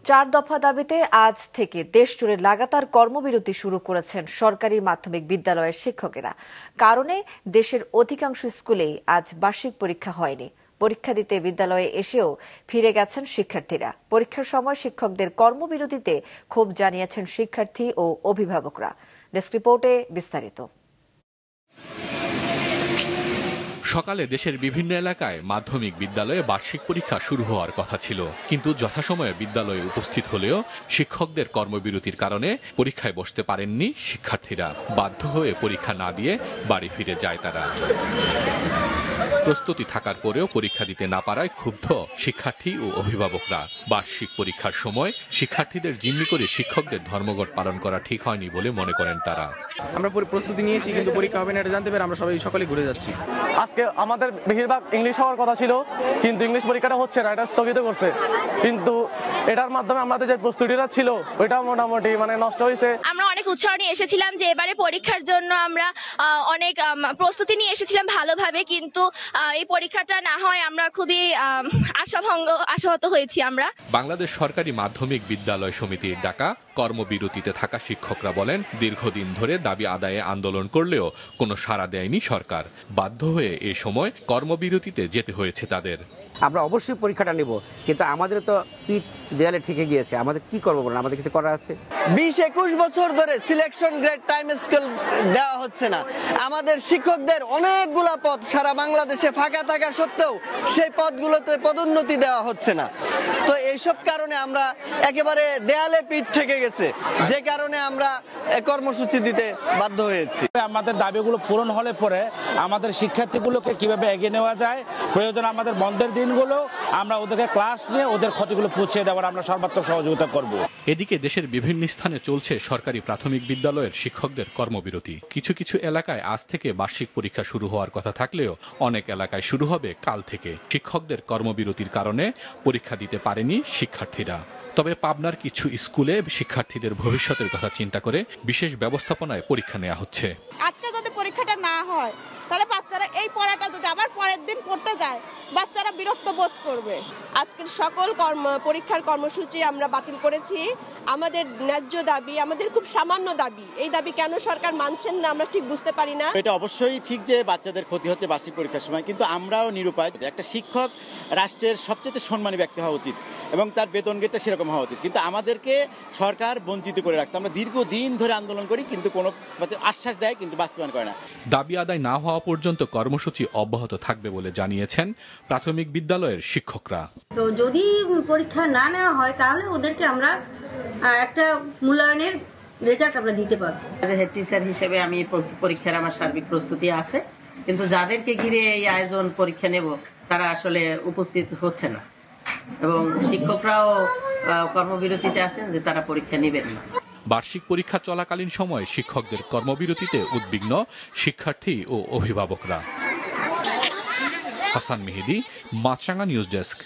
4 দফা দাবিতে আজ থেকে দেশ জুড়ে লাগাতার কর্মবিরতি শুরু করেছেন সরকারি মাধ্যমিক বিদ্যালয়ের শিক্ষকেরা। কারণে দেশের অধিকাংশ স্কুলেই আজ বার্ষিক পরীক্ষা হয়নি। পরীক্ষা দিতে বিদ্যালয়ে এসেও ফিরে গেছেন শিক্ষার্থীরা। পরীক্ষার সময় শিক্ষকদের কর্মবিরতিতে ক্ষোভ জানিয়েছেন শিক্ষার্থী ও অভিভাবকরা। ডেস্ক রিপোর্টে বিস্তারিত। সকালে দেশের বিভিন্ন এলাকায় মাধ্যমিক বিদ্যালয়ে বার্ষিক পরীক্ষা শুরু হওয়ার কথা ছিল, কিন্তু যথাসময়ে বিদ্যালয়ে উপস্থিত হলেও শিক্ষকদের কর্মবিরতির কারণে পরীক্ষায় বসতে পারেননি শিক্ষার্থীরা। বাধ্য হয়ে পরীক্ষা না দিয়ে বাড়ি ফিরে যায় তারা। প্রস্তুতি থাকার পরেও পরীক্ষা দিতে না পারায় ক্ষুব্ধ শিক্ষার্থী ও অভিভাবকরা। বার্ষিক পরীক্ষার সময় শিক্ষার্থীদের জিম্মি করে শিক্ষকদের ধর্মঘট পালন করা ঠিক হয়নি বলে মনে করেন তারা। আমরা প্রস্তুতি নিয়েছি, কিন্তু পরীক্ষা হবে না এটা জানতে পেরে আমরা সকালে ঘুরে যাচ্ছি। আজকে আমাদের বেশিরভাগ ইংলিশ হওয়ার কথা ছিল, কিন্তু ইংলিশ পরীক্ষাটা হচ্ছে না, এটা স্থগিত করছে। কিন্তু এটার মাধ্যমে আমাদের যে প্রস্তুতিটা ছিল ওইটাও মোটামুটি নষ্ট হয়েছে। আমরা অনেক উৎসাহ নিয়ে এসেছিলাম যে এবারে পরীক্ষার জন্য আমরা অনেক প্রস্তুতি নিয়ে এসেছিলাম ভালোভাবে, কিন্তু এই পরীক্ষাটা না হয় আমরা খুবই আশাহত হয়েছি। আমরা বাংলাদেশ সরকারি মাধ্যমিক বিদ্যালয় সমিতির ডাকা কর্মবিরতিতে থাকা শিক্ষকরা বলেন, দীর্ঘদিন ধরে দাবি আদায়ে আন্দোলন করলেও কোনো সাড়া দেয়নি সরকার। বাধ্য হয়ে এই সময় কর্মবিরতিতে যেতে হয়েছে তাদের। আমরা অবশ্যই পরীক্ষাটা নেব, কিন্তু আমাদের তো পিঠ দেয়ালে ঠেকে গিয়েছে। আমাদের কি করবো বলেন? আমাদের কিছু করার আছে? 20-21 বছর ধরে সিলেকশন গ্রেড টাইম স্কেল দেওয়া হচ্ছে না। আমাদের শিক্ষকদের অনেকগুলো পদ সারা বাংলাদেশে ফাঁকা থাকা সত্ত্বেও সেই পদগুলোতে পদোন্নতি দেওয়া হচ্ছে না। তো এইসব কারণে আমরা একেবারে দেয়ালে পিঠ ঠেকে গেছে, যে কারণে আমরা কর্মসূচি দিতে বাধ্য হয়েছি। আমাদের দাবিগুলো পূরণ হলে পরে আমাদের শিক্ষার্থীগুলোকে কিভাবে এগিয়ে নেওয়া যায়, প্রয়োজন আমাদের বন্ধের দিনগুলো আমরা ওদেরকে ক্লাস নিয়ে ওদের ক্ষতিগুলো পুছিয়ে দেওয়ার আমরা সর্বাত্মক সহযোগিতা করব। এদিকে দেশের বিভিন্ন স্থানে চলছে সরকারি প্রাথমিক বিদ্যালয়ের শিক্ষকদের কর্মবিরতি। কিছু কিছু এলাকায় আজ থেকে বার্ষিক পরীক্ষা শুরু হওয়ার কথা থাকলেও অনেক এলাকায় শুরু হবে কাল থেকে। শিক্ষকদের কর্মবিরতির কারণে পরীক্ষা দিতে পারেনি শিক্ষার্থীরা। তবে পাবনার কিছু স্কুলে শিক্ষার্থীদের ভবিষ্যতের কথা চিন্তা করে বিশেষ ব্যবস্থাপনায় পরীক্ষা নেওয়া হচ্ছে। আজকে যদি পরীক্ষাটা না হয় তাহলে বাচ্চারা এই পড়াটা যদি আবার পরের দিন পড়তে যায়, বাচ্চারা বিরক্ত বোধ করবে। আজকের সকল পরীক্ষার কর্মসূচি আমরা বাতিল করেছি। আমাদের ন্যায্য দাবি, আমাদের খুব সামান্য দাবি, এই দাবি কেন সরকার মানছেন না আমরা ঠিক বুঝতে পারি না। এটা অবশ্যই ঠিক যে বাচ্চাদের ক্ষতি হচ্ছে বার্ষিক পরীক্ষার সময়, কিন্তু আমরাও নিরুপায়। একটা শিক্ষক রাষ্ট্রের সবচেয়ে সম্মানী ব্যক্তি হওয়া উচিত এবং তার বেতন গেটটা সেরকম হওয়া উচিত, কিন্তু আমাদেরকে সরকার বঞ্চিত করে রাখছে। আমরা দীর্ঘদিন ধরে আন্দোলন করি, কিন্তু কোনো আশ্বাস দেয় কিন্তু বাস্তবায়ন করে না। দাবি আদায় না হওয়া পর্যন্ত কর্মসূচি অব্যাহত থাকবে বলে জানিয়েছেন প্রাথমিক বিদ্যালয়ের শিক্ষকরা। তো যদি পরীক্ষা না নেওয়া হয় তাহলে ওদেরকে আমরা একটা মূল্যায়নের রেজাল্ট আমরা দিতে পারবো। হেড টিচার হিসেবে আমি পরীক্ষার আমার সার্বিক প্রস্তুতি আছে, কিন্তু যাদেরকে ঘিরে এই আয়োজন পরীক্ষা নেব তারা আসলে উপস্থিত হচ্ছে না, এবং শিক্ষকরাও কর্মবিরতিতে আছেন যে তারা পরীক্ষা নেবেন না। বার্ষিক পরীক্ষা চলাকালীন সময় শিক্ষকদের কর্মবিরতিতে উদ্বিগ্ন শিক্ষার্থী ও অভিভাবকরা। হাসান মেহেদি, মাছরাঙা নিউজ ডেস্ক।